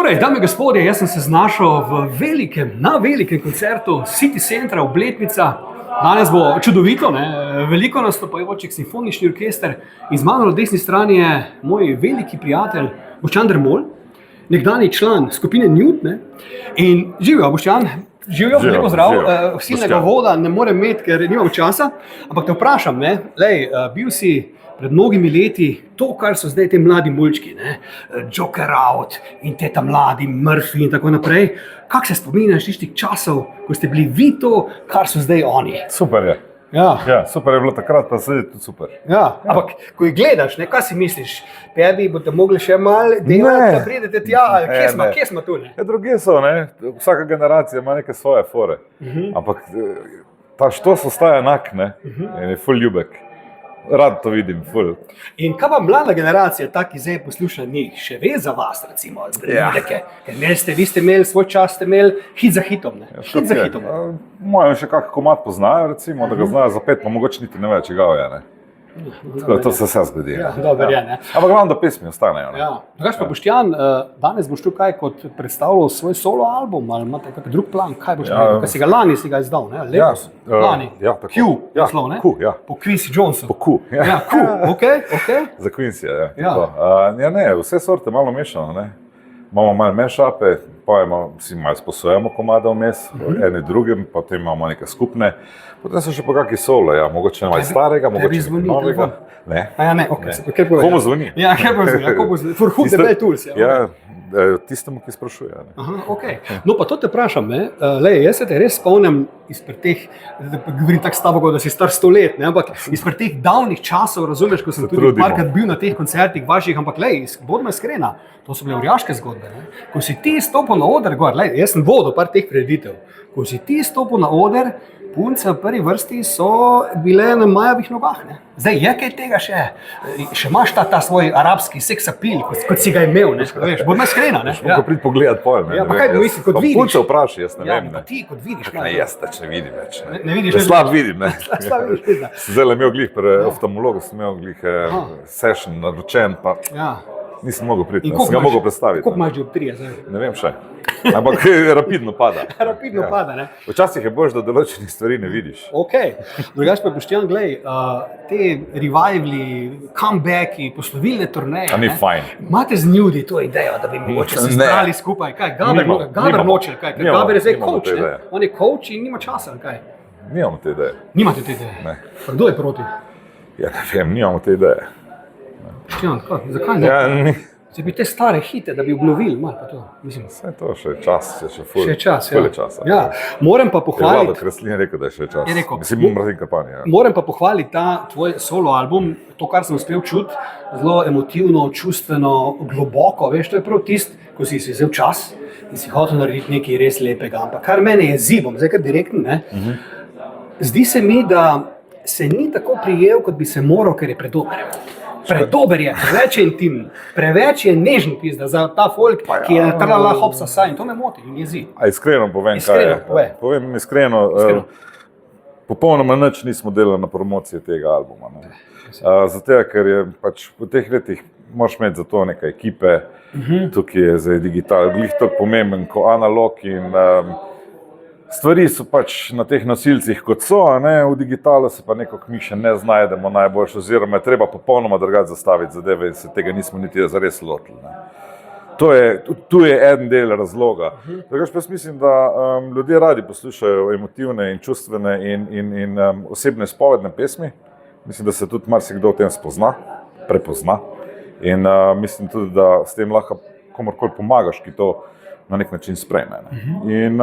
Torej, dame in gospodje, jaz sem se znašel na velikem koncertu City Centra Obletnica. Danes bo čudovito, veliko nastopajočih simfonični orkester in z mano na desni strani je moj veliki prijatelj Boštjan Dermol, nekdanji član skupine Newt. In živijo, Boštjan, lepo zdrav. Silnega voda ne morem imeti, ker nimam časa, ampak te vprašam, bil si pred mnogimi leti to, kar so zdaj te mladi mulčki, Joker Out in te ta mladi Murphy in tako naprej. Kako se spominjaš tistih časov, ko ste bili vi to, kar so zdaj oni? Super je. Ja, super je bilo takrat, pa sedaj tudi super. Ampak, ko jih gledaš, kaj si misliš? Pebi, boste mogli še malo delati, da pridete tja, ali kje smo tu? Druge so, vsaka generacija ima neke svoje fore. Ampak ta štos ostaja enak, in je ful ljubek. Rad to vidim, ful. In kaj pa mlada generacija, ta, ki zdaj posluša njih, še ve za vas, recimo, ker vi ste imeli svoj čas, ste imeli hit za hitom, hit za hitom. Mojem še kak komad poznajo, recimo, da ga znajo zapeti, pa mogoče niti ne ve, čigav je, Tako da to se vse zgodi. Dober je, Ampak glavno, da pesmi ostanejo. Drugač pa, Boštjan, danes boš tu kaj kot predstavljal svoj solo album, ali imate kak drug plan, kaj boš naredil? Ker si ga lani izdal, letos, lani. Q, naslov, po Quincy Jonesu. Po Q, Q, ok. Za Quincy, vse sorte malo mešano, Imamo malo mashupe, pa si malo sposojamo komade vmes, eni drugim, potem imamo neke skupne. Potem so še pa kakšni solo, mogoče malo starega, mogoče novega. Komu zvoni? Kaj bo zvoni? For who the bell tools. Tistemu, ki sprašuje. No pa to te vprašam, jaz se te res spomnim izpred teh, govorim tak stavko, da si star 100 let, ampak izpred teh davnih časov, razumeš, ko sem tudi parkrat bil na teh koncertih vaših, ampak bodimo iskrena, to so bile orjaške zgodbe. Ko si ti stopil na oder, jaz sem vodil par teh prireditev, ko si ti stopil na oder, punce v prvi vrsti so bile na majavih nogah. Zdaj je kaj tega še imaš ta svoj arabski sex appeal, kot si ga imel, bodimo iskrena. Ko pridi pogledat pojem. Pa kaj misliš, kot vidiš? Punce vpraši, jaz ne vem. Pa ti, kot vidiš. Jaz tač ne vidim več. Ne vidiš več? Slab vidim, Zdaj imel glih pri oftalmologu, sem imel glih session naročen, pa nisem mogel priti, sem ga mogel predstaviti. Koliko imaš dioptrije zdaj? Ne vem še, ampak rapidno pada. Rapidno pada, Včasih je boljše, da določenih stvari ne vidiš. Drugač pa, Boštjan, glej, te revivali, comebacki, poslovilne turneje. Ni fajn. Imate z Newdi to idejo, da bi mogoče se zbrali skupaj? Kaj, Gaber noče, kaj? Ker Gaber je zdaj coach, On je coach in nima časa, kaj? Nimamo te ideje. Nimate te ideje? Ne. Pa kdo je proti? Ja, ne vem, nimamo te ideje. Boštjan, zakaj ne? Se bi te stare hite, da bi obnovili malo pa to, mislim. Vse to, še čas, še ful. Še čas, časa. Moram pa pohvaliti. Vlado Kreslin je rekel, da je še čas. Mislim, Martin Krpan, Moram pa pohvaliti ta tvoj solo album, to, kar sem uspel čuti, zelo emotivno, čustveno, globoko, veš, to je prav tisto, ko si vzel čas in si hotel narediti nekaj res lepega, ampak kar mene je zibom, zdaj kar direktno, Zdi se mi, da se ni tako prijel, kot bi se moral, ker je predober. Predober je, preveč je intimen, preveč je nežen pizda za ta folk, ki je trala hopsa saj in to me moti in jezi. Iskreno povem, kaj je. Povem iskreno, popolnoma nič nismo delali na promociji tega albuma. Zato, ker je pač po teh letih moraš imeti za to neke ekipe, tukaj je zdaj digital, glih tako pomemben kot analog in stvari so pač na teh nosilcih kot so, v digitalu se pa nekako mi še ne znajdemo najboljše, oziroma je treba popolnoma drugače zastaviti zadeve in se tega nismo niti zares lotili. Tu je en del razloga. Drugač pa jaz mislim, da ljudje radi poslušajo emotivne in čustvene in osebne spovedne pesmi. Mislim, da se tudi marsikdo v tem prepozna in mislim tudi, da s tem lahko komorkoli pomagaš, ki to na nek način sprejme. In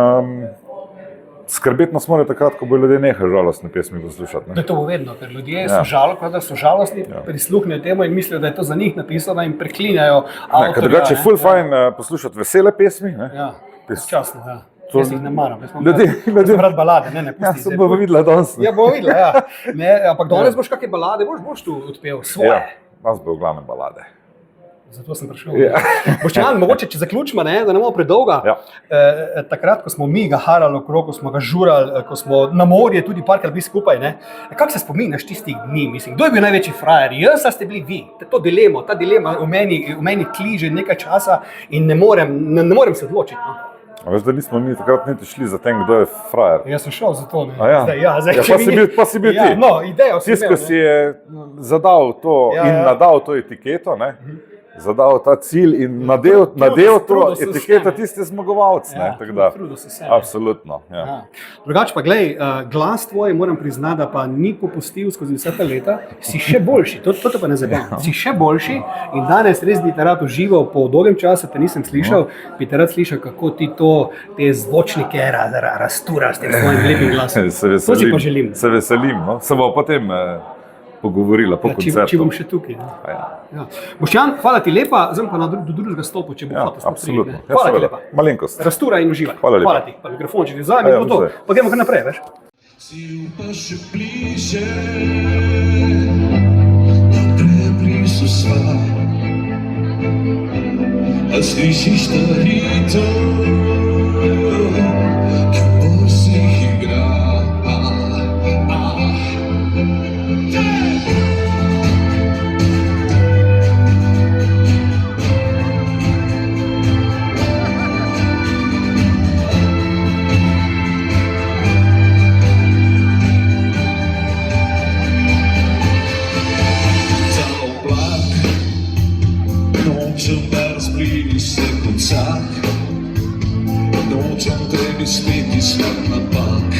skrbeti nas mora takrat, ko bo ljudje nehali žalostne pesmi poslušati. To bo vedno, ker ljudje so žalostni, prisluhnejo temu in mislijo, da je to za njih napisano in preklinjajo avtorja. Ker drugače je ful fajn poslušati vesele pesmi. Časno, Jaz jih ne maram. Jaz sem rad balade, ne pusti. Sem bo videla danes. Bo videla, Ampak danes boš kakšne balade, boš tu odpel svoje. Danes bo v glavnem balade. Zato sem prišel. Boštjan, mogoče, če zaključimo, da ne bomo predolga. Takrat, ko smo mi ga harali okrog, ko smo ga žurali, ko smo na morje tudi parkrat bili skupaj, kako se spominaš tistih dni? Mislim, kdo je bil največji frajer? Jaz, a ste bili vi? Ta dilema v meni tli že nekaj časa in ne morem se odločiti. Veš, da nismo mi takrat niti šli za tem, kdo je frajer. Jaz sem šel za to. Pa si bil ti. Tisti, ko si je zadal to in nadal to etiketo, zadal ta cilj in nadel to etiketo, tisti zmagovalci. Absolutno. Drugače pa, glej, glas tvoj, moram priznati, da pa ni popustil skozi vse ta leta, si še boljši, to pa ne zabavam, si še boljši in danes res bi te rad užival, po dolgem času te nisem slišal, bi te rad slišal, kako ti te zvočnike rasturaš s tem svojim lepim glasom. To si pa želim. Se veselim, se bo potem pogovorila po koncertu. Če bom še tukaj. Boštjan, hvala ti lepa, zdaj pa do drugega stopu, če bo hotel. Absolutno. Hvala ti lepa. Malenkost. Rastura in uživaj. Hvala ti. Pa mikrofon, če ti vzamem in to. Pa gremo kar naprej, veš. Cilj pa še bliže, da prebrisu sva. A slišiš ta ritem, ki v prsih igra. Nočem tebi spet iskati napak.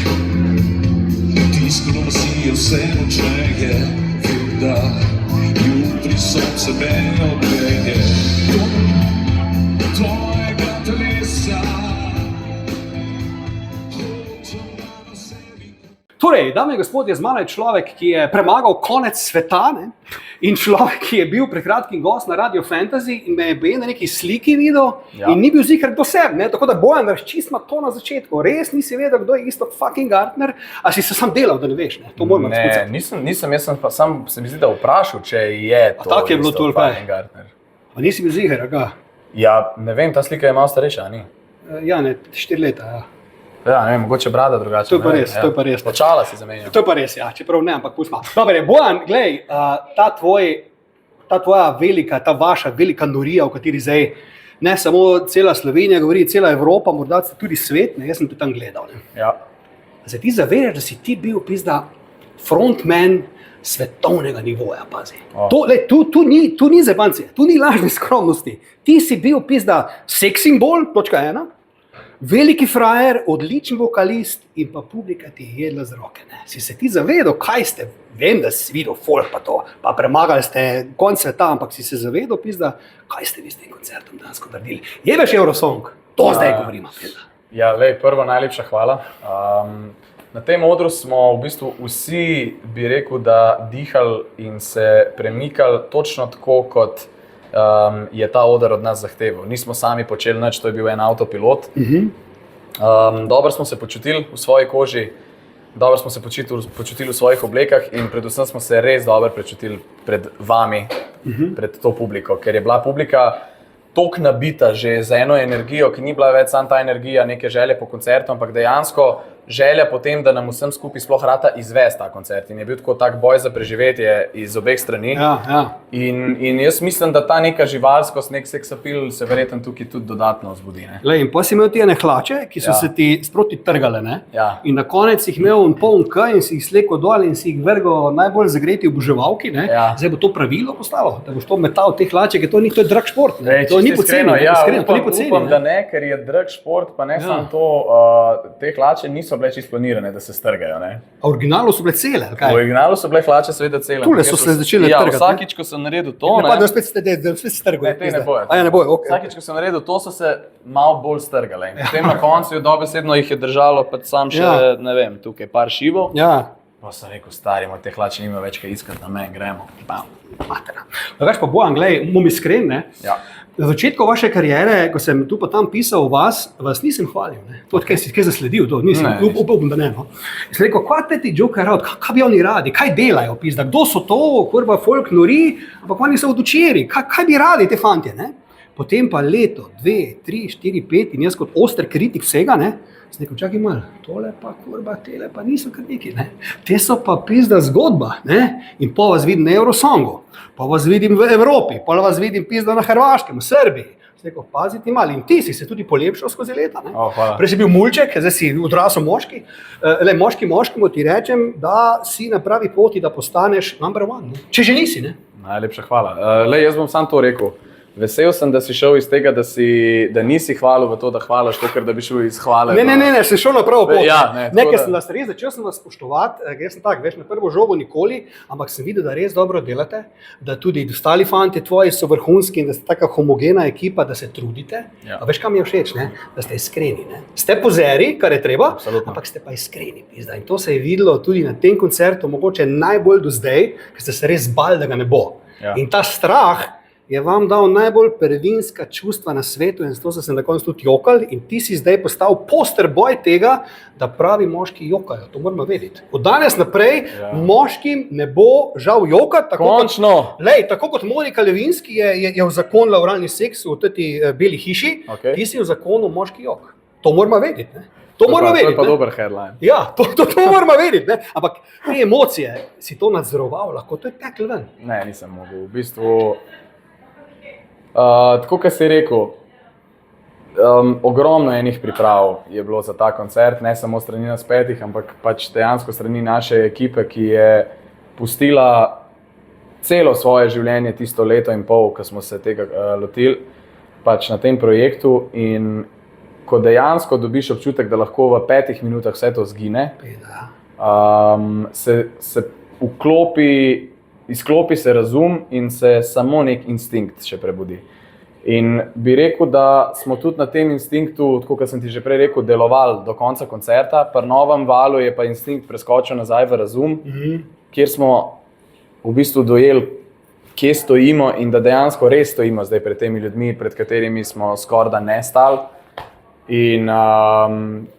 Tisto nosijo vse močneje, vem, da jutri sonce me odgreje. Tvojega telesa. Torej, dame in gospodje, z mano je človek, ki je premagal konec sveta, in človek, ki je bil pred kratkim gost na Radio Fantasy in me je na neki sliki videl in ni bil ziher do sebe, tako da Bojan, razčistma to na začetku. Res nisi vedel, kdo je Iztok fucking Gartner, a si se sam delal, da ne veš, to moram razpucati. Nisem, jaz sem pa sam se mi zdi, da vprašal, če je to tako je bilo Iztok fucking Gartner. A nisi bil ziher, aga? Ja, ne vem, ta slika je malo starejša, ni? Ja, 4 leta, Ja, ne vem, mogoče brada drugače. To je pa res. Počala si zamenjal. To je pa res, čeprav ne, ampak pustimo. Dobre, Bojan, glej, ta tvoja velika, ta vaša velika norija, v kateri zdaj ne samo cela Slovenija govori, cela Evropa, morda tudi svet, jaz sem tudi tam gledal. Ja. Zdaj ti zavedaš, da si ti bil pizda frontman svetovnega nivoja, pazi. Tu ni zebancije, tu ni lažne skromnosti. Ti si bil pizda sex symbol, .1, veliki frajer, odličen vokalist in pa publika ti je jedla z roke. Si se ti zavedal, kaj ste, vem, da si videl folk pa to, pa premagali ste konc sveta, ampak si se zavedal, pizda, kaj ste vi s tem koncertom dansko naredili. Je veš Eurosong, to zdaj govorimo. Ja, lej, prvo najlepša hvala. Na tem odru smo v bistvu vsi, bi rekel, da dihali in se premikali točno tako, kot je ta oder od nas zahteval. Nismo sami počeli nič, to je bil en avtopilot. Dobro smo se počutili v svoji koži, dobro smo se počutili v svojih oblekah in predvsem smo se res dobro počutili pred vami, pred to publiko, ker je bila publika toliko nabita že z eno energijo, ki ni bila več samo ta energija neke želje po koncertu, ampak dejansko želja potem, da nam vsem skupaj sploh rata izvesti ta koncert. In je bil tako tak boj za preživetje iz obeh strani. In jaz mislim, da ta neka živalskost, nek seksapil se verjetno tukaj tudi dodatno vzbudi. In pa si imel ti ene hlače, ki so se ti sproti trgale, in na konec si jih imel poln K in si jih slekel dol in si jih vrgal najbolj zagreti oboževalki. Zdaj bo to pravilo postalo, da boš to metal te hlače, ker to je drag šport. To ni poceni. Upam, da ne, ker je drag šport, pa ne samo to, te hlače niso bile čisto planirane, da se strgajo. A v originalu so bile cele? V originalu so bile hlače seveda cele. Tule so se začele trgati. Vsakič, ko sem naredil to, da spet se strgajo. Te ne bojo. Vsakič, ko sem naredil to, so se malo bolj strgale. In potem na koncu dobesedno jih je držalo pa sam še, ne vem, tukaj par šivov. Pa sem rekel, stari, te hlače nima več kaj iskati na meni, gremo. Veš pa Bojan, glej, bom iskren, Na začetku vaše kariere, ko sem tu pa tam pisal o vas nisem hvalil. Ne? To, kaj si zasledil, to nisem, upam, da ne. No. Sem rekel, kaj ti Joker rad, kaj bi oni radi, kaj delajo, pizda, kdo so to, kurva folk nori, ampak oni so vdučeri, kaj bi radi te fantje, ne? Potem pa leto, 2, 3, 4, 5 in jaz kot oster kritik vsega, ne? Sem rekel, čakaj malo, tole pa kurba, tele pa niso kritiki, ne? Te so pa pizda zgodba, ne? In pa vas vidim na Eurosongu, pa vas vidim v Evropi, pa vas vidim pizda na Hrvaškem, v Srbiji. Sem rekel, paziti malo in ti si se tudi polepšal skozi leta, ne? Prej si bil mulček, zdaj si odrasel moški, moškemu ti rečem, da si na pravi poti, da postaneš number one, ne? Če že nisi, ne? Najlepša hvala. Jaz bom sam to rekel. Vesel sem, da si šel iz tega, da nisi hvalil v to, da hvalaš to, ker da bi šel iz hvale. Ne, sem šel na pravo pot. Ja, ker sem vas res začel sem vas spoštovati, ker sem tak, veš, na prvo žogo nikoli, ampak sem videl, da res dobro delate, da tudi ostali fanti tvoji so vrhunski in da ste taka homogena ekipa, da se trudite. Ja. A veš, kam mi je všeč, ne? Da ste iskreni. Ne? Ste pozeri, kar je treba, absolutno. Ampak ste pa iskreni. In to se je videlo tudi na tem koncertu, mogoče najbolj do zdaj, ker ste se res bali, da ga ne bo. Ja. In ta strah je vam dal najbolj prvinska čustva na svetu in zato so se na koncu tudi jokali in ti si zdaj postal poster boj tega, da pravi moški jokajo. To moramo vedeti. Od danes naprej moškim ne bo žal jokati. Tako kot Monika Levinski je uzakonila oralni seks v teti beli hiši, ti si uzakonil moški jok. To moramo vedeti. Ne? To je pa dober headline. Ja, to moramo vedeti. Ne? Ampak te emocije si to nadzoroval, lahko to je teklo ven. Ne, nisem mogel. V bistvu tako, kot si rekel, ogromno enih priprav je bilo za ta koncert, ne samo strani nas petih, ampak pač dejansko strani naše ekipe, ki je pustila celo svoje življenje tisto leto in pol, ko smo se tega lotili pač na tem projektu in ko dejansko dobiš občutek, da lahko v 5 minutah vse to zgine, se izklopi se razum in se samo nek instinkt še prebudi. In bi rekel, da smo tudi na tem instinktu, tako kot sem ti že prej rekel, delovali do konca koncerta. Pri novem valu je pa instinkt preskočil nazaj v razum, kjer smo v bistvu dojeli, kje stojimo in da dejansko res stojimo zdaj pred temi ljudmi, pred katerimi smo skoraj da ne stali. In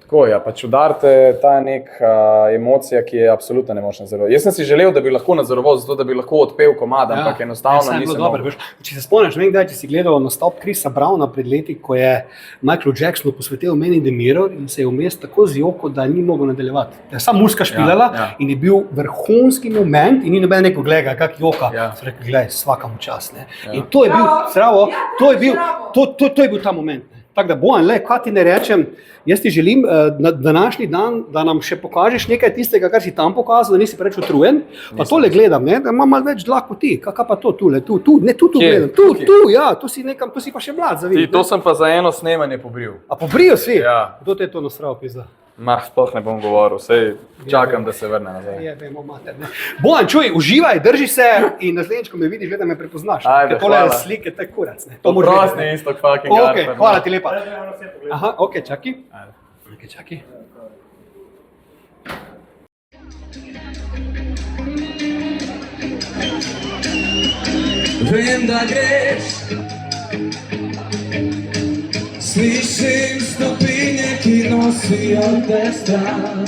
tako, ja, pač udarite ta neka emocija, ki je absolutno ne moč nadzorovati. Jaz sem si želel, da bi lahko nadzoroval, zato da bi lahko odpel komad, ampak enostavno nisem mogel. Če se spomniš, vem kdaj, če si gledal nastop Chrisa Browna pred leti, ko je Michaelu Jacksonu posvetil Man in the Mirror in se je vmes tako zjokal, da ni mogel nadaljevati. Da je samo muska špilala in je bil vrhunski moment in ni noben neko gleda, kak joka. So rekli, gledaj, svaka mu čas. In to je bil, zdravo, to je bil ta moment. Tako da Bojan, kaj ti ne rečem, jaz ti želim na današnji dan, da nam še pokažeš nekaj tistega, kar si tam pokazal, da nisi preveč utrujen. Pa tole gledam, ne, da imam malo več dlak kot ti. Kaj pa to tule, tu gledam. Tu si pa še mlad, zavidim. To sem pa za eno snemanje pobril. A pobril si? Ja. Kdo te je to nasral, pizda? Sploh ne bom govoril, sej čakam, da se vrne nazaj. Bojan, čuj, uživaj, drži se in naslednjič, ko me vidiš, da me prepoznaš. Ajde, tole slike, te kurac. Prosti isto, fucking Gartner. Hvala ti lepa. Aha, čaki. Čaki. Vem, da greš, slišim stopinje, ki nosijo te stran.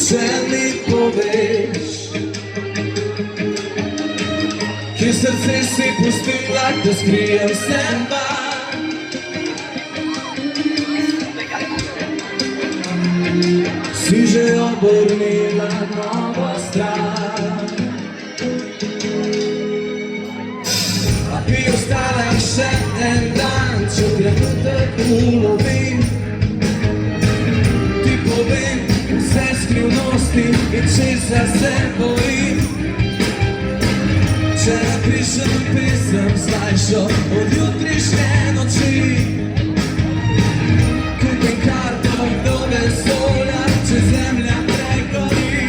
Če mi poveš, ki srce si pustila, da skrijem seba. Si že obrnila novo stran. A bi ostala še en dan, če trenutek ulovim. Ti povem vse skrivnosti in česa se bojim. Če napišem pisem slajšo od jutrišnje noči. Kupim karto do vesolja, če zemlja pregori.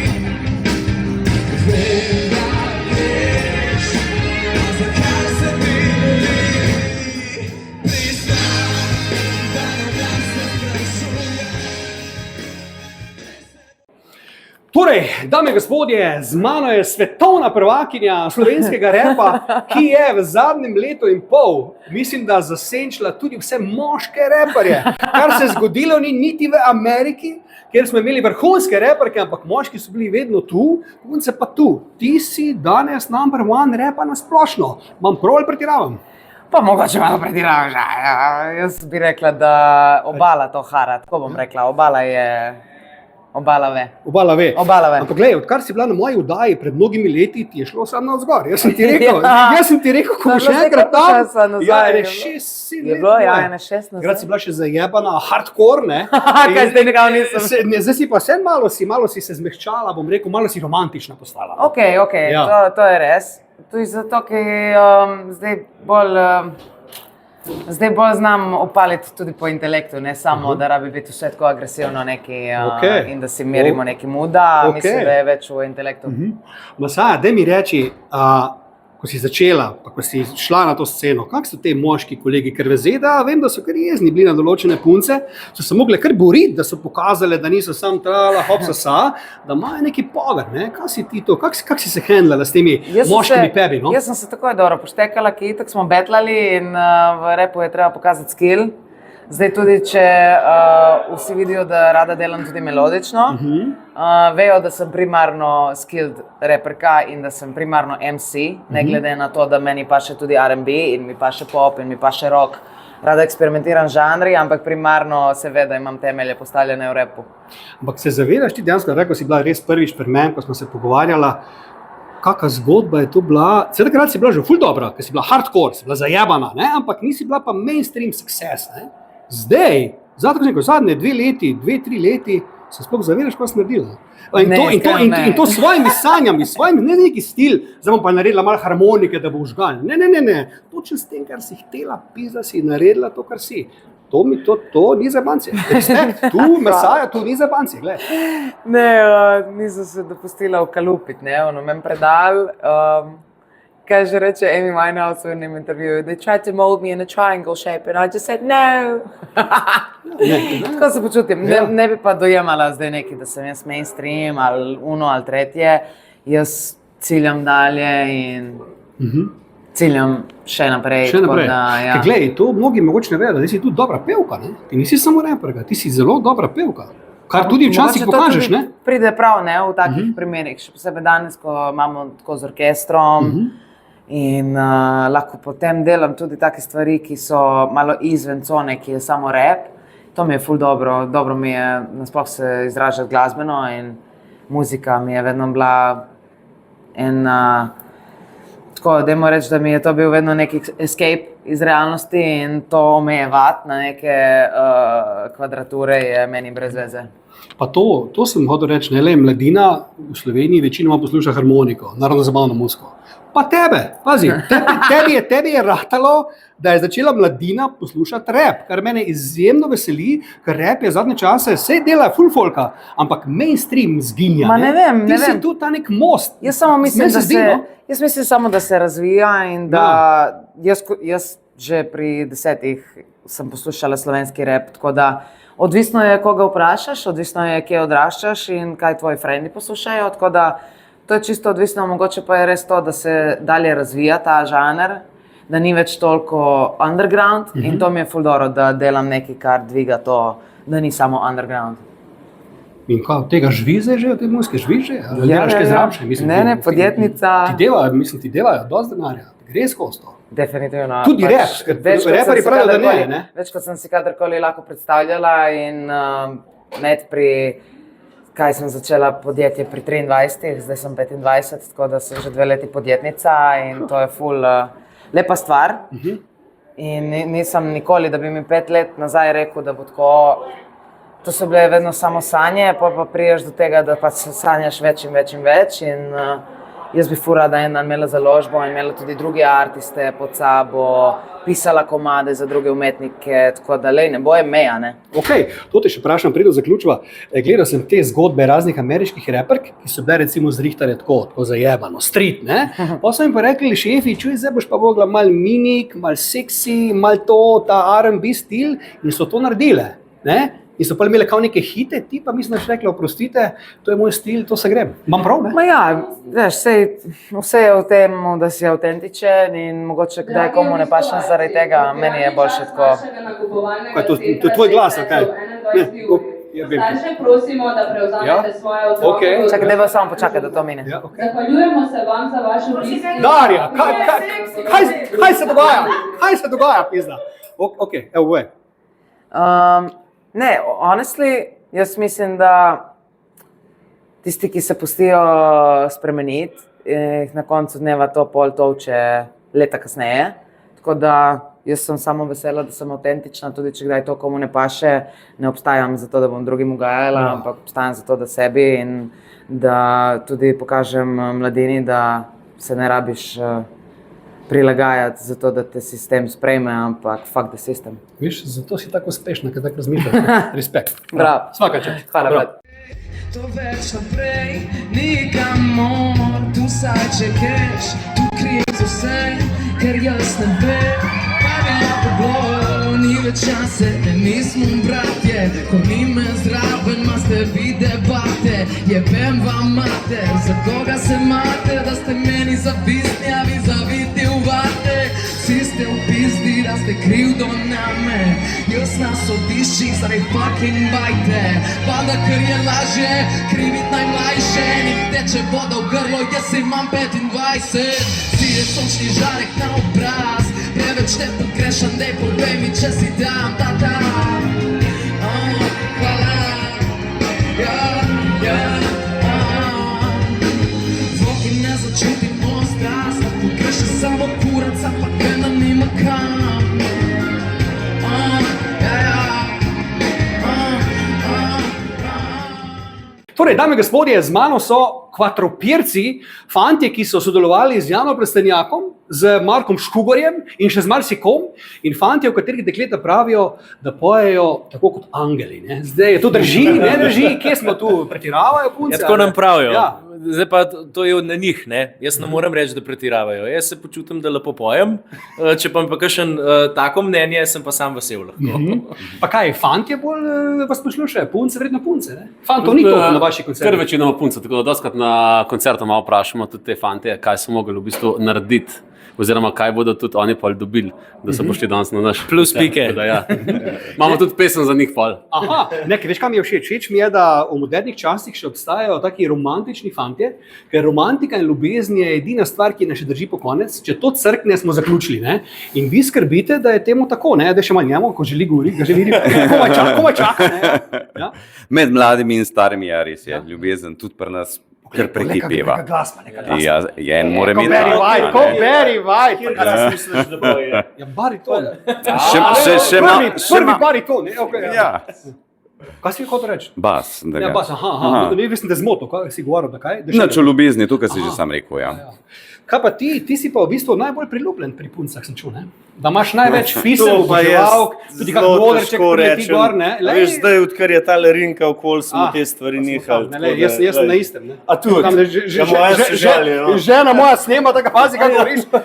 Vem, da greš, a zakaj se mi boli? Priznam, da na glas se sprašujem. Torej, dame in gospodje, z mano je svetovna prvakinja slovenskega repa, ki je v zadnjem letu in pol, mislim, da zasenčila tudi vse moške reperje, kar se zgodilo ni niti v Ameriki, kjer smo imeli vrhunske reperke, ampak moški so bili vedno tu, punce pa tu. Ti si danes number one repa na splošno. Imam prav ali pretiravam? Pa mogoče malo pretiravaš. Jaz bi rekla, da Obala to hara, tako bom rekla, Obala ve. Obala ve. Obala ve. Ampak glej, odkar si bila na moji oddaji pred mnogimi leti, ti je šlo samo navzgor. Jaz sem ti rekel, ko boš enkrat tam, ja, ene 6-7 let. Je bilo, ja, ene 6 nazaj. Takrat si bila še zajebana, hardcore, ne? Kaj zdaj nekaj nisem. Zdaj si pa vsem malo si se zmehčala, bom rekel, malo si romantična postala. Ok, Ja. to je res. Tudi zato, ker zdaj bolj znam opaliti tudi po intelektu, ne samo, da rabi biti vse tako agresivno neki in da si merimo neki muda, mislim, da je več v intelektu. Masaja, daj mi reči, ko si začela, pa ko si šla na to sceno, kak so te moški kolegi, ker v ZDA vem, da so kar jezni bili na določene punce, so se mogle kar boriti, da so pokazali, da niso sam trala, hopsasa, da imajo neki power, ne? Kaj si ti to, kak si se handlala s temi moškimi pebi, no? Jaz sem se takoj dobro poštekala, ker itak smo betlali in v repu je treba pokazati skill. Zdaj tudi, če vsi vidijo, da rada delam tudi melodično, vejo, da sem primarno skilled reperka in da sem primarno MC, ne glede na to, da meni paše tudi R&B in mi paše pop in mi paše rock. Rada eksperimentiram žanri, ampak primarno se ve, da imam temelje postavljene v repu. Ampak se zavedaš ti dejansko, rekel si bila res prvič pri meni, ko smo se pogovarjala, kakšna zgodba je to bila. Takrat si bila že ful dobra, ker si bila hardcore, si bila zajebana, ne? Ampak nisi bila pa mainstream success. Ne? Zdaj, zadnje 2-3 leti, se sploh zavedaš, kaj si naredila. In to s svojimi sanjami, ne neki stil, zdaj bom pa naredila malo harmonike, da bo užgal. Ne. Točno s tem, kar si htela, pizda si naredila to, kar si. To ni za banci. Tu, Masaja, to ni za banci, gled. Ne, nisem se dopustila ukalupiti, ne, men predal. Kaj že reče Amy Winehouse v enem intervjuju? They tried to mold me in a triangle shape and I just said no. Tako se počutim. Ne bi pa dojemala zdaj neki, da sem jaz mainstream ali uno ali tretje. Jaz ciljam dalje in ciljam še naprej. Ja. Glej, to mnogi mogoče ne vedo, da si tudi dobra pevka, ne? Ti nisi samo reperka, ti si zelo dobra pevka. Kar tudi včasih pokažeš, ne? Pride prav, ne, v takih primerih. Še posebej danes, ko imamo tako z orkestrom. In lahko potem delam tudi take stvari, ki so malo izven cone, ki je samo rap. To mi je ful dobro mi je nasploh se izražati glasbeno in muzika mi je vedno bila tako, dajmo reči, da mi je to bil vedno neki escape iz realnosti in to omejevati na neke kvadrature je meni brez veze. Pa to sem hotel reči, ne le mladina v Sloveniji večinoma posluša harmoniko, narodno zabavno muziko. Pa tebe, pazi, tebi je ratalo, da je začela mladina poslušati rap, kar mene izjemno veseli, ker rap je zadnje čase, vse dela full folka, ampak mainstream zginja. Ma ne vem. Ti si tu ta nek most. Jaz mislim samo, da se razvija in da jaz že pri 10 sem poslušala slovenski rap, tako da odvisno je, koga vprašaš, odvisno je, kje odraščaš in kaj tvoji frendi poslušajo, tako da to je čisto odvisno, mogoče pa je res to, da se dalje razvija ta žanr, da ni več toliko underground in to mi je ful dobro, da delam nekaj, kar dviga to, da ni samo underground. In kaj, tega živi že, od te muzike živi že? Ja. Ne, podjetnica. Ti delajo dosti denarja, gre skozi to. Definitivno. Tudi rap, ker reperi pravijo, da ne. Več kot sem si kadarkoli lahko predstavljala in med pri kaj sem začela podjetje pri 23, zdaj sem 25, tako da sem že 2 leti podjetnica in to je ful lepa stvar. In nisem nikoli, da bi mi 5 let nazaj rekel, da bo tako, to so bile vedno samo sanje, pa priješ do tega, da pa sanjaš več in več in jaz bi ful rada imela založbo in imela tudi druge artiste pod sabo, pisala komade za druge umetnike, tako da ne boje meja, ne. Ok, to te še vprašam, preden zaključiva. Gledal sem te zgodbe raznih ameriških reperk, ki so bile recimo zrihtane tako zajebano, street, ne. Pa so jim pa rekli, šefi, čuj, zdaj boš pa mogla mal minik, mal seksi, mal ta R&B stil in so to naredile. Ne? in so pa imeli kao neke hite, ti pa mislim, da si rekla, oprostite, to je moj stil, to se grem. Imam prav, ne? Ma ja, veš, vse je v tem, da si avtentičen in mogoče kdaj komu ne paše zaradi tega, meni je boljše tako. Kaj, to je tvoj glas, ali kaj? Starše prosimo, da prevzamete svoje otroke. Čakaj, dajva samo počakati, da to mine. Zahvaljujemo se vam za vaš obisk. Darja, kaj se dogaja? Kaj se dogaja, pizda? Ok, evo, ve. Ne, honestly, jaz mislim, da tisti, ki se pustijo spremeniti, jih na koncu dneva to pol tolče leta kasneje. Tako da jaz sem samo vesela, da sem avtentična, tudi če kdaj to komu ne paše, ne obstajam zato, da bom drugim ugajala, ampak obstajam zato, da sebi in da tudi pokažem mladini, da se ne rabiš prilagajati zato, da te sistem sprejme, ampak fuck the system. Viš, zato si tako uspešna, ker tako razmišljaš. Respekt. Bravo. Svaka čast. Hvala, brat. To več naprej, nikamor, tu saj če keš, tu krijem vse, ker jaz ne vem, pa bi lahko bilo, ni več čase, nismo bratje, ko ni me zraven, maste vi debate, jebem vam mater, za koga se mate, da ste meni zavistni, a vi zaviti v vate, vsi ste v pizdi, da ste krivdo name, jaz na sodiščih zaradi fucking bajte, valjda ker je lažje, krivit najmlajše, nik teče voda v grlo, jaz imam 25, si je sončni žarek na obraz, preveč te pogrešam, dej povej mi, če si tam, tata. Hvala, zvoki ne začutimo strast, pogreši samo kuraca, pa ga nima kam. Torej, dame in gospodje, z mano so kvadropirci, fantje, ki so sodelovali z Janom Prestenjakom, z Markom Škugorjem in še z marsikom, in fantje, v katerih dekleta pravijo, da pojejo tako kot angeli. Ne? Zdaj, to drži, ne drži, kje smo tu, pretiravajo punce? Ja, tako nam pravijo. Ja. Zdaj pa to je na njih, ne? Jaz ne morem reči, da pretiravajo. Jaz se počutim, da lepo pojem, če pa mi pa kakšen tako mnenje, sem pa sam vesel lahko. Pa kaj, fantje bolj vas poslušajo, punce, vredno punce, ne? Fantov ni toliko na vaših koncertih. Kar večinoma punce, tako da dostakrat na koncertu malo vprašamo tudi te fante, kaj so mogli v bistvu narediti, oziroma kaj bodo tudi oni pol dobili, da so prišli danes na naš Plus pike. Ja. Imamo tudi pesem za njih pol. Aha, nekaj, veš, kaj mi je všeč? Všeč mi je, da v modernih časih še obstajajo taki romantični fantje, ker romantika in ljubezen je edina stvar, ki nas še drži po konec. Če to crkne, smo zaključili, ne? In vi skrbite, da je temu tako, ne? Da še malo njemu, ko želi govoriti, ga želi komaj čaka, ne? Ja? Med mladimi in starimi je res, ljubezen tudi pri nas kar prekipeva. Neka glasba. Ja, en mora imeti. Very white. Ja, bariton. Prvi bariton, ne? Okay, ja. Kaj si hotel reči? Bas. Ja, bas, aha. Ne, mislim, da je zmoto, kaj si govoril, da kaj? Nič o ljubezni, tukaj si že sam rekel, ja. Kaj pa ti si pa v bistvu najbolj priljubljen pri puncah, sem čul, ne? Da imaš največ fisel, oboževalk, tudi kak moderček prileti gor, ne? Veš, zdaj, odkar je ta rinka okoli, smo te stvari nehali. Jaz sem na istem, ne? A tudi? Moja se žali, no. Žena moja snema, tako pazi, kaj govoriš. No,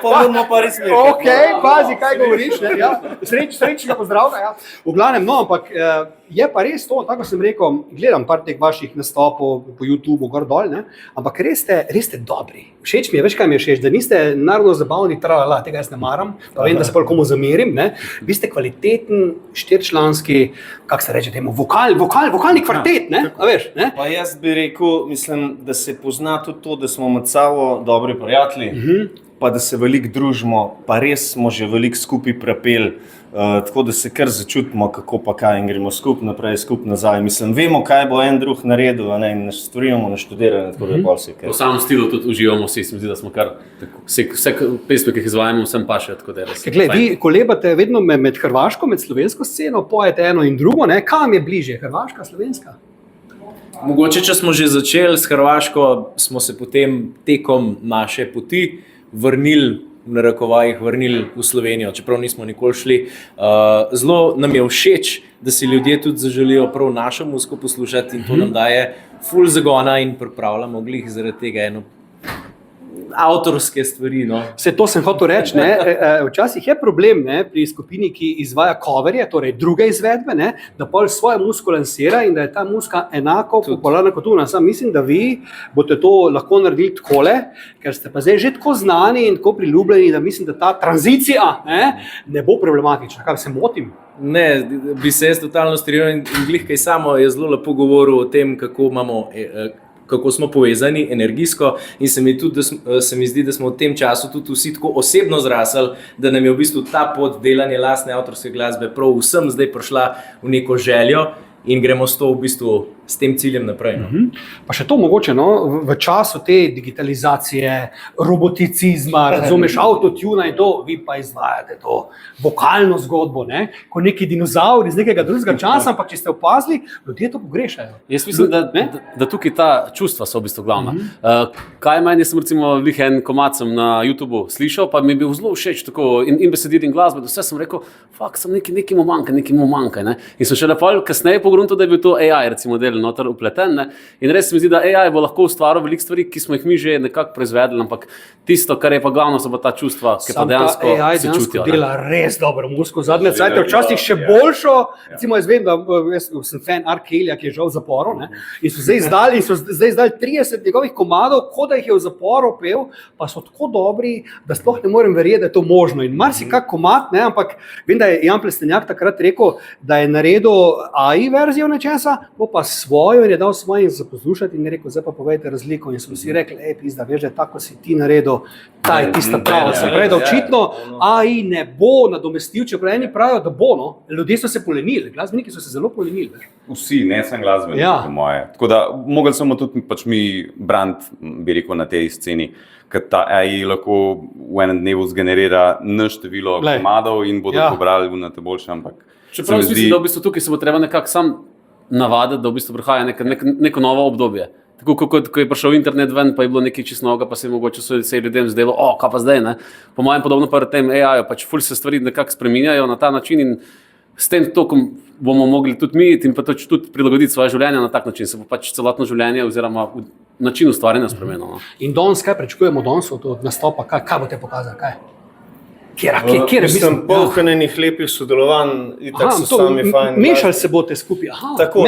pa moramo pa res nekaj. Ok, pazi, kaj govoriš, ne? Ja, srečnega pozdravka, ja. V glavnem, no, ampak je pa res to, tako sem rekel, gledam par teh vaših nastopov po YouTubeu, gor dol, ne? Ampak res ste dobri. Všeč mi je, veš kaj mi je všeč, da niste narodno zabavni, tralala, tega jaz ne maram, pa vem, da se pa komu zamerim, ne? Vi ste kvaliteten, štirčlanski, kako se reče temu, vokalni kvartet, ne? A veš, ne? Pa jaz bi rekel, mislim, da se pozna tudi to, da smo med sabo dobri prijatelji, pa da se veliko družimo, pa res smo že veliko skupaj prepeli. Tako da se kar začutimo, kako pa kaj in gremo skupaj naprej, skupaj nazaj. Mislim, vemo, kaj bo en drug naredil, ne, in stvari imamo naštudirane, tako da je bolj se kaj. V samem stilu tudi uživamo vsi, se mi zdi, da smo kar vse pesme, ki jih izvajamo, vsem paše, tako da je res. Glej, vi kolebate vedno med hrvaško, med slovensko sceno, pojete eno in drugo, ne? Kam je bližje, hrvaška, slovenska? Mogoče, če smo že začeli s Hrvaško, smo se potem tekom naše poti vrnili v Slovenijo, čeprav nismo nikoli šli. Zelo nam je všeč, da si ljudje tudi zaželijo prav našo muziko poslušati in to nam daje ful zagona in pripravljamo glih zaradi tega eno avtorske stvari. No. Vse to sem hotel reči. Včasih je problem, ne, pri skupini, ki izvaja coverje, torej druge izvedbe, ne, da pol svojo muziko lansira in da je ta muzika enako popularna kot ona. Sam mislim, da vi boste to lahko naredili takole, ker ste pa zdaj že tako znani in tako priljubljeni, da mislim, da ta tranzicija ne bo problematična. Kaj se motim? Ne, bi se jaz totalno strinjal in glih kaj samo je zelo lepo govoril o tem, kako smo povezani energijsko in se mi zdi, da smo v tem času tudi vsi tako osebno zrasli, da nam je v bistvu ta pot delanja lastne avtorske glasbe prav vsem zdaj prišla v neko željo in gremo s to v bistvu s tem ciljem naprej. No. Pa še to mogoče, no, v času te digitalizacije, roboticizma, razumeš, autotuna in to, vi pa izvajate to vokalno zgodbo, ne? Ko neki dinozaur iz nekega drugega časa, ampak če ste opazili, ljudje to pogrešajo. Jaz mislim, da tukaj ta čustva so v bistvu glavna. Kaj meni, sem recimo en komad sem na YouTubeu slišal, pa mi je bil zelo všeč tako in besedil in glasbe, da vse sem rekel, sem nekaj mu manjka, ne? In sem še napol kasneje pogruntil, da je bil to AI recimo del noter upleten, ne? In res se mi zdi, da AI bo lahko ustvaril veliko stvari, ki smo jih mi že nekako proizvedli, ampak tisto, kar je pa glavno, so pa ta čustva, ki pa dejansko se čutijo. Dela res dobro muziko zadnje cajte, včasih še boljšo, recimo jaz vem, da jaz sem fan R. Kellyja, ki je žal v zaporu, ne? In so zdaj izdali 30 njegovih komadov, kot da jih je v zaporu pel, pa so tako dobri, da sploh ne morem verjeti, da je to možno. In marsikak komad, ne? Ampak vem, da je Jan Plestenjak takrat rekel, da je naredil AI verzijo nečesa, bo pa svojo in je dal svojim za poslušati in je rekel, zdaj pa povejte razliko. In smo si rekli, pizda, veš, da tako si ti naredil, ta je tista prava. Se pravi, da očitno AI ne bo nadomestil, čeprav eni pravijo, da bo, no. Ljudje so se polenili, glasbeniki so se zelo polenili. Vsi, ne sem glasbeniki, po moje. Tako da, mogli smo tudi pač mi brand, bi rekel, na tej sceni, ker ta AI lahko v enem dnevu zgenerira število komadov in bodo pobrali na te boljše, ampak čeprav mislim, da v bistvu tukaj se bo treba nekako sam navaditi, da v bistvu prihaja neko novo obdobje. Tako kot ko je prišel internet ven, pa je bilo nekaj čisto novega, pa se je mogoče se ljudem zdelo, kaj pa zdaj, ne? Po mojem podobno pa tem AI-ju, pač ful se stvari nekako spreminjajo na ta način in s tem tokom bomo mogli tudi mi in pa tudi prilagoditi svoje življenje na tak način, se bo pač celotno življenje oziroma način ustvarjanja spremenil. No? In danes, kaj pričakujemo danes od nastopa, kaj boste pokazali, kaj? Mislim, polkanenih lepih sodelovanj, itak so sami fajn. Mešali se boste skupaj. Tako,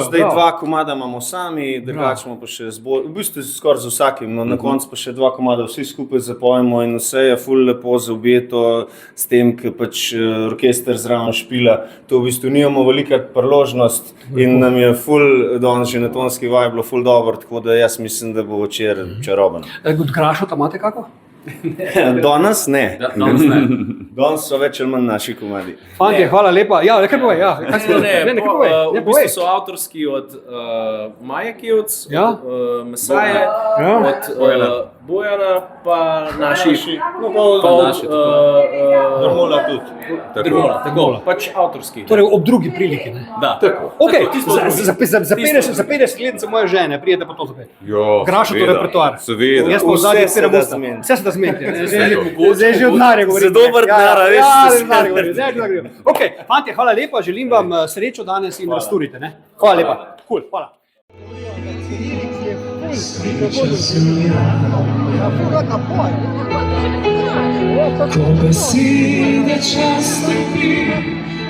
zdaj 2 komada imamo sami, drugače pa še v bistvu skoraj z vsakim, no na koncu pa še 2 komada vsi skupaj zapojemo in vse je ful lepo zaobjeto s tem, ker pač orkester zraven špila. To v bistvu nimamo velikrat priložnost in nam je ful danes že na tonski vaj bilo ful dobro, tako da jaz mislim, da bo večer čaroben. Od Grašota imate kako? Danes ne. Danes so več ali manj naši komadi. Fantje, hvala lepa. Ja, nekaj povej. V bistvu so avtorski od Maje Kevc, od Mesaje, od Bojana, pa naši. Pa od Drmola tudi. Drmola, tako, pač avtorski. Torej ob drugi priliki, ne? Da. Ok, za 50 let za moje žene, prijete pa to zapet. Grašotov repertoar. Seveda. Jaz pa v zadnji vse se da zmenite. Zdaj že od denarja govorite. Za dober denar, veš. Ok, fantje, hvala lepa, želim vam srečo danes in rasturite, ne? Hvala lepa. Cool, hvala. Ko besede často pi,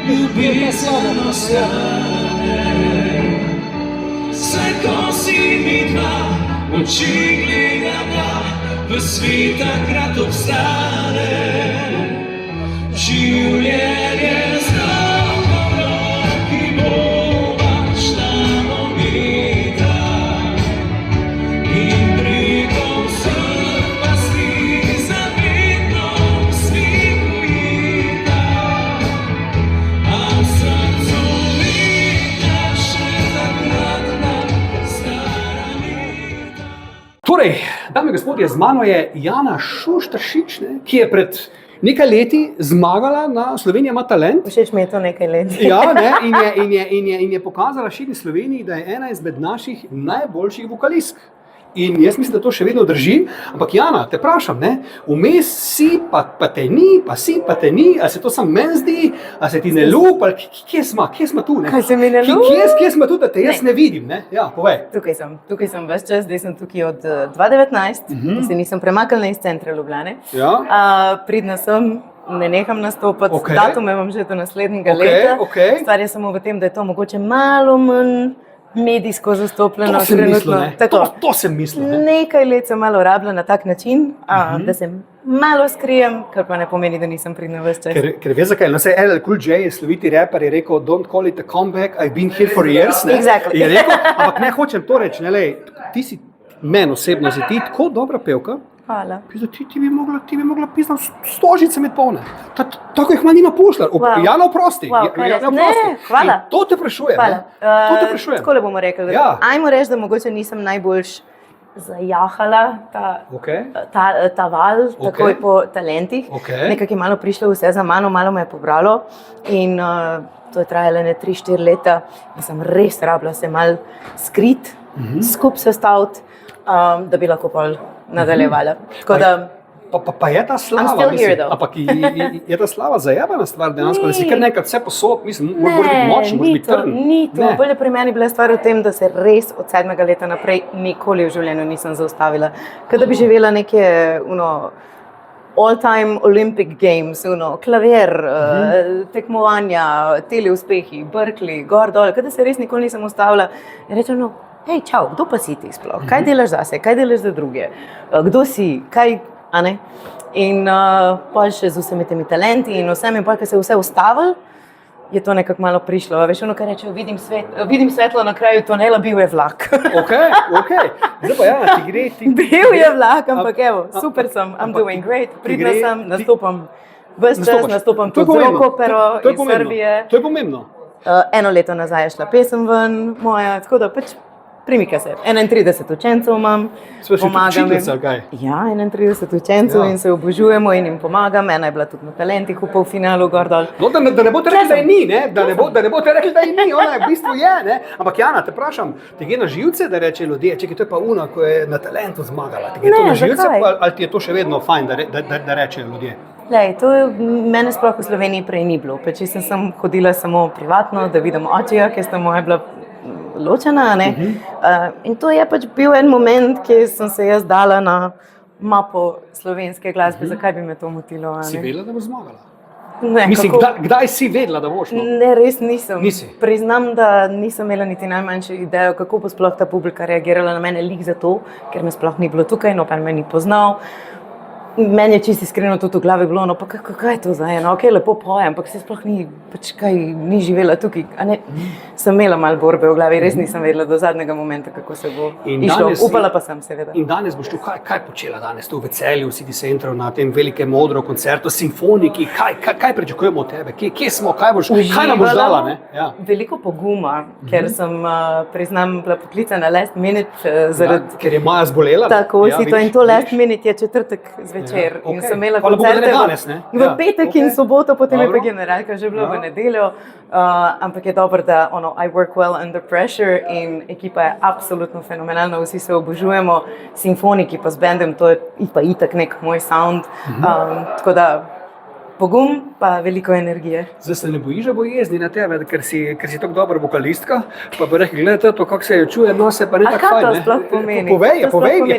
ljubezen ostane. Saj ko si mi dva, oči gledava, v svet takrat obstane. Življenje znamo roki bova šla momita in preko vseh pasti zavedno smihujita. A v srcu vita še takratna stara leta. Torej, dame in gospodje, z mano je Jana Šuštaršič, ki je pred nekaj leti zmagala na Slovenija ima talent. Všeč mi je to nekaj let. Ja, ne, in je pokazala širni Sloveniji, da je ena izmed naših najboljših vokalistk. In jaz mislim, da to še vedno drži. Ampak Jana, te vprašam, ne? Vmes si, pa te ni, pa si, pa te ni, ali se to sam meni zdi, ali se ti ne lup, ali kje smo tu? Ne? Kaj se mi ne lup? Kje smo tu, da te jaz ne vidim? Ne? Ja, povej. Tukaj sem ves čas, zdaj sem tukaj od 2019, se nisem premaknila iz centra Ljubljane. Ja. Pridna sem, ne neham nastopati, Okej. datume imam že do naslednjega leta. okej. Stvar je samo v tem, da je to mogoče malo manj medijsko zastopljeno. To sem mislil, ne? Tako. To sem mislil, ne? Nekaj let sem malo rabila na tak način, da se malo skrijem, kar pa ne pomeni, da nisem pridna ves čas. Ker veš zakaj, no se LL Cool J, sloviti reper, je rekel, don't call it a comeback, I've been here for years, ne? Exactly. Je rekel, ampak ne hočem to reči, ne, lej, ti si, meni osebno si ti tako dobra pevka, Hvala. ti bi mogla pisati stožice med polne. Tako jih ima Nina Pušlar. Wow. Jana, oprosti. Wow, kaj Jana, res? Ne, hvala. In to te sprašujem. Hvala. Ne? To te sprašujem. Takole bomo rekli. Ja. Ajmo reči, da mogoče nisem najboljš zajahala Okay. ta val, takoj po talentih. Okay. Nekako je malo prišlo vse za mano, malo me je pobralo in to je trajalo ne 3-4 leta in sem res rabila se malo skrit, skup sestaviti, da bi lahko pol nadaljevala. Tako da Pa je ta slava, I'm still here, though. ampak je ta slava zajebana stvar dejansko, da si kar nekaj vse posod, mislim, moraš biti močen, moraš biti trden. Ni to. Bolje pri meni bila stvar v tem, da se res od 7. leta naprej nikoli v življenju nisem zaustavila. Kot da bi živela neke all-time Olympic Games, klavir, tekmovanja, teleuspehi, Berkeley, gor dol, kot da se res nikoli nisem ustavila. In rečem, hej, čau, kdo pa si ti sploh? Kaj delaš zase, kaj delaš za druge? Kdo si, kaj, a ne? In pol še z vsemi temi talenti in vsem, in pol, ko se je vse ustavilo, je to nekako malo prišlo. Veš, ono, kar reče, vidim svetlo na kraju tunela, bil je vlak. Okay. Zdaj pa Jana, ti gre. Bil je vlak, ampak evo, super sem, I'm doing great, pridna sem, nastopam ves čas, nastopam tudi z rock opero iz Srbije. To je pomembno. Eno leto nazaj je šla pesem ven moja, tako da pač premika se. 31 učencev imam, pomagam jim. Ja, 31 učencev in se obožujemo in jim pomagam. Ena je bila tudi na talentih v polfinalu gor dol. No, da ne boste rekli, da je ni, ne? Da ne boste rekli, da je ni, ona je v bistvu je, ne? Ampak Jana, te vprašam, te gre na živce, da reče ljudje, čekaj, to je pa una, ko je na talentu zmagala. Te gre to na živce, ali ti je to še vedno fajn, da rečejo ljudje? Lej, to mene sploh v Sloveniji prej ni bilo. Če sem hodila samo privatno, da vidim očija, ker sta moja bila ločena, ne? In to je pač bil en moment, ki sem se jaz dala na mapo slovenske glasbe. Zakaj bi me to motilo? Si vedela, da bo zmagala? Ne, mislim, kdaj si vedela, da boš? Ne, res nisem. Nisi? Priznam, da nisem imela niti najmanjše idejo, kako bo sploh ta publika reagirala na mene lik zato, ker me sploh ni bilo tukaj, noben me ni poznal. Meni je čisto iskreno tudi v glavi bilo, pa kaj je to za eno, lepo pojem, ampak se sploh ni živela tukaj. Sem imela malo borbe v glavi, res nisem vedela do zadnjega momenta, kako se bo išlo. Upala pa sem, seveda. In danes boš tu, kaj počela danes tu v Celju, v City Centru, na tem velikem modro koncertu, simfoniki, kaj pričakujemo od tebe, kje smo, kaj nam boš dala? Ja. Veliko poguma, ker sem, priznam, bila poklicana last minute zaradi... Ker je Maja zbolela. Tako, in to last minute je četrtek zvečer. In sem imela koncerte v petek in soboto, potem je pa generalka že bila v nedeljo. Ampak je dobro, da I work well under pressure in ekipa je absolutno fenomenalna, vsi se obožujemo, simfoniki pa z bendem, to je pa itak nek moj sound. Tako da pogum pa veliko energije. Zdaj se ne bojiš, da bo jezni na tebe, ker si tako dobra vokalistka, pa bi rekli, gledajte to, kako se jo čuje, no se pa ne tako fajn. A kaj to sploh pomeni?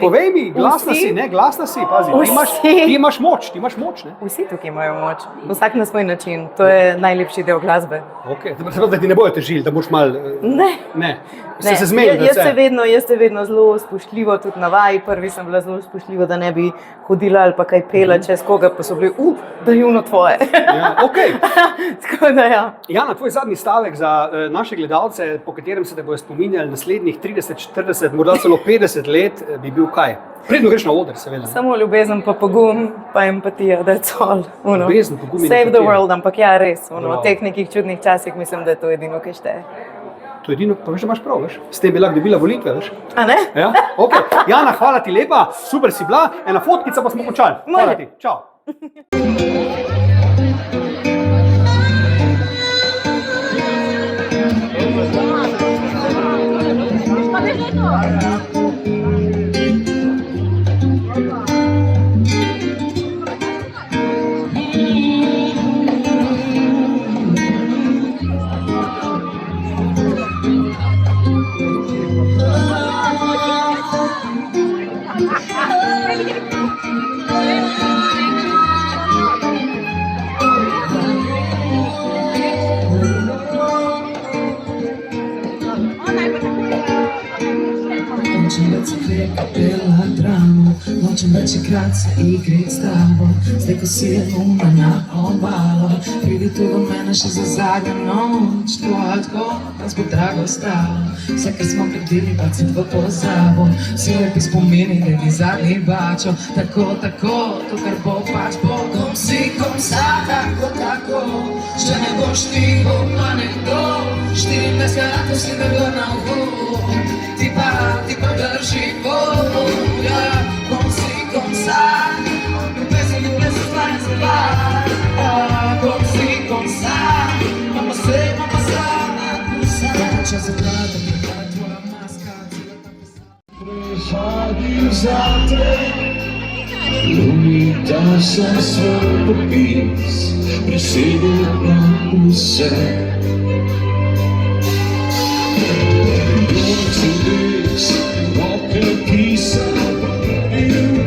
Povej mi, glasna si, pazi, ti imaš moč, ne? Vsi tukaj imajo moč, vsak na svoj način, to je najlepši del glasbe. Ok, da ti ne bojo težili, da boš mal... Ne. Se zmeni, jaz se vedno zelo spoštljivo tudi na vaji, prvi sem bila zelo spoštljiva, da ne bi hodila ali pa kaj pela čez koga, pa so bili, da je ono tvoje. Ja, okay. Tako da ja. Jana, tvoj zadnji stavek za naše gledalce, po katerem se te bojo spominjali naslednjih 30, 40, morda celo 50 let, bi bil kaj? Predno greš na oder, seveda. Samo ljubezen pa pogum, pa empatija, that's all. Ljubezen, pogum in Save empatija. the world, ampak ja, res. V teh nekih čudnih časih mislim, da je to edino, kaj šteje. To je edino, pa veš, da imaš prav, veš? S tem bi lahko dobila volitve, veš? A ne? Ja, ok. Jana, hvala ti lepa, super si bila, ena fotkica pa smo končali. Hvala ti, čau. Hočem večkrat se igrit s tabo, zdaj ko si je luna na obalo. Pridi tu do mene še za zadnjo noč, tvoja odgovor nas bo drago stalo. Vse, kar smo predili, bacit v pozabo, vsi lepi spomini, da ni zadnji bačo. Tako, to kar bo pač bo, kom si, kom sa, tako, še ne boš ti, bo pa nekdo. 14 karatov si me vrna v hod, ti pa drži voja. Kom si, kom sa, ljubezem stvar ne zavar. Kom si, kom sa, mama sa, čas je plata, prihaj tvoja maska. Prehadim zate, ljubim, da sem svoj popis presedil na vse. Roke pisal papir,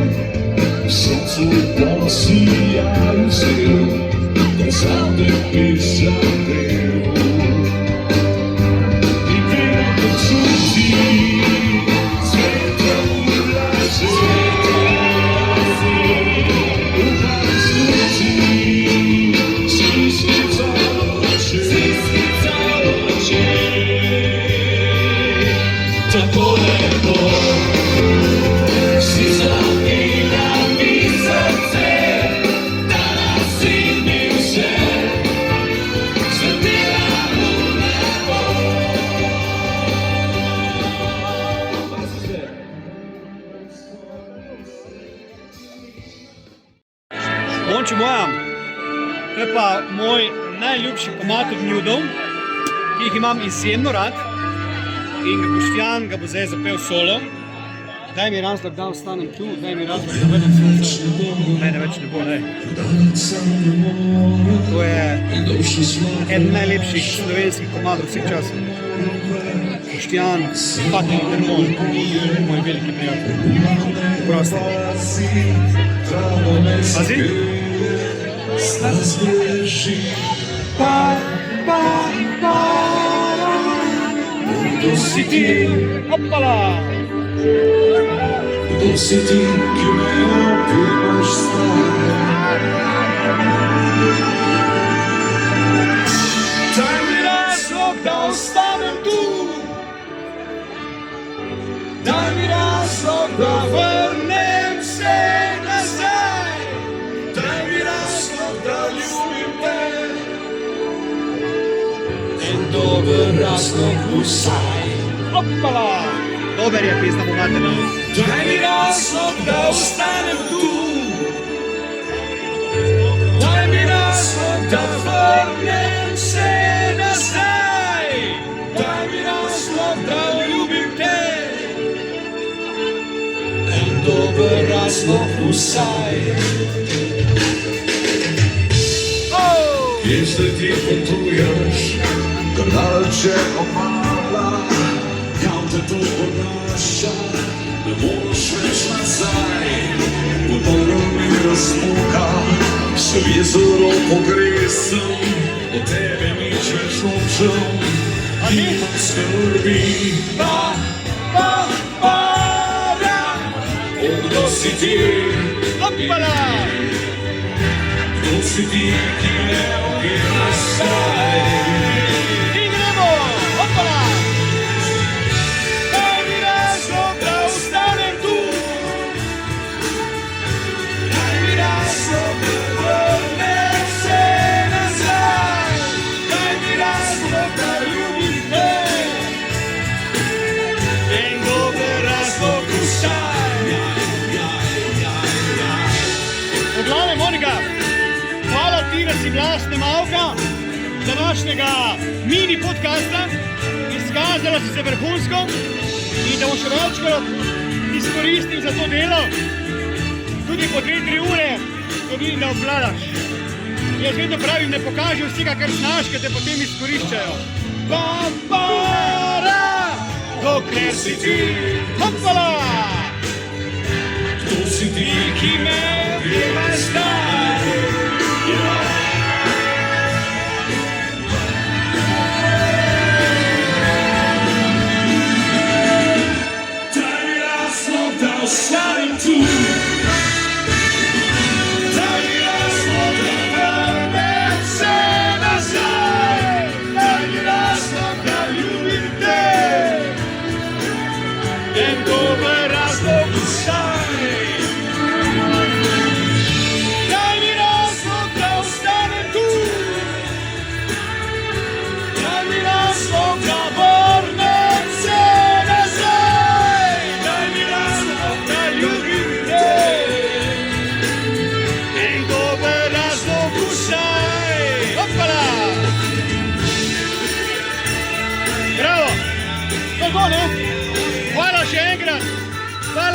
srcu pa sijaju zel, da sam te pišem del. I vedno čuti sveta ulaže, upam sluti, sisnica oče. Tako lepo si zapila mi srce, da nasini vse, svetila v nebo. Monči moja, to je pa moj najljubši komad od Njudov, ki jih imam izjemno rad. In Boštjan ga bo zdaj zapel solo. Daj mi razlog, da ostanem tu, daj mi razlog, da vrnem srce. Ne, več ne bo, ne. To je eden najlepših slovenskih komadov vseh časov. Boštjan, Pater Intermol, moj veliki prijatelj. Prosti. Pazi. Kdo si ti? Opala! Kdo si ti, ki me opimaš stvar? Daj mi razlog, da ostanem tu. Daj mi razlog, da vrnem se nazaj. Daj mi razlog, da ljubim te. En dober razlog vsaj. Opala! Dober je pesna bogatena. Daj mi razlog, da ostanem tu. Daj mi razlog, da vrnem se nazaj. Daj mi razlog, da ljubim te. En dober razlog vsaj. Kje zdaj ti potuješ, kar daleče opala, kam te to ponaša, ne moreš več nazaj. Podolgo mi razmuka, še v jezero pogresem, od tebe nič več nočem, nimam skrbi. Kdo si ti? Opala! Kdo si ti, ki me opimaš stvar? In gremo! Opala! Daj mi razlog, da ostanem tu. Daj mi razlog, da vrnem se nazaj. Daj mi razlog, da ljubim te. En dober razlog vsaj. Poglave, Monika, hvala ti, da si bila snemalka današnjega mini podcasta. Izkazala si se vrhunsko in da bom še večkrat izkoristil za to delo. Tudi po 2-3 ure, ko vidim, da obvladaš. Jaz vedno pravim, ne pokaži vsega, kar znaš, ker te potem izkoriščajo. Pampara, dokler si ti, hopala! Kdo si ti, ki me opimaš zdaj? Daj mi razlog, da ostanem tu.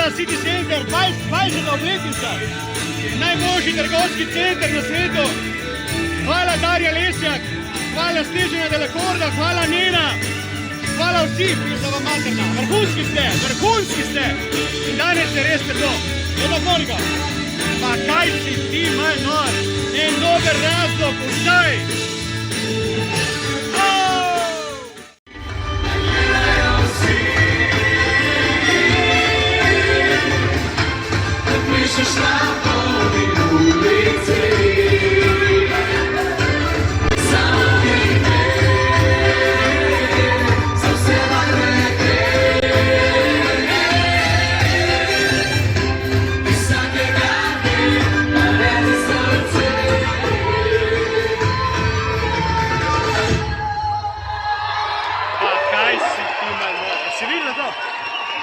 Hvala City Center, 20. obletnica, najboljši trgovski center na svetu. Hvala Darja Lesjak, hvala Snežana Delakorda, hvala Nena, hvala vsi, Pilzava materna. Vrhunski ste. In danes je res to. Edo Monika, pa kaj si ti manj nor, en dober razlog, vsaj.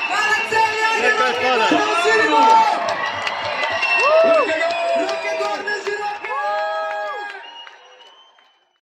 Hvala Celje!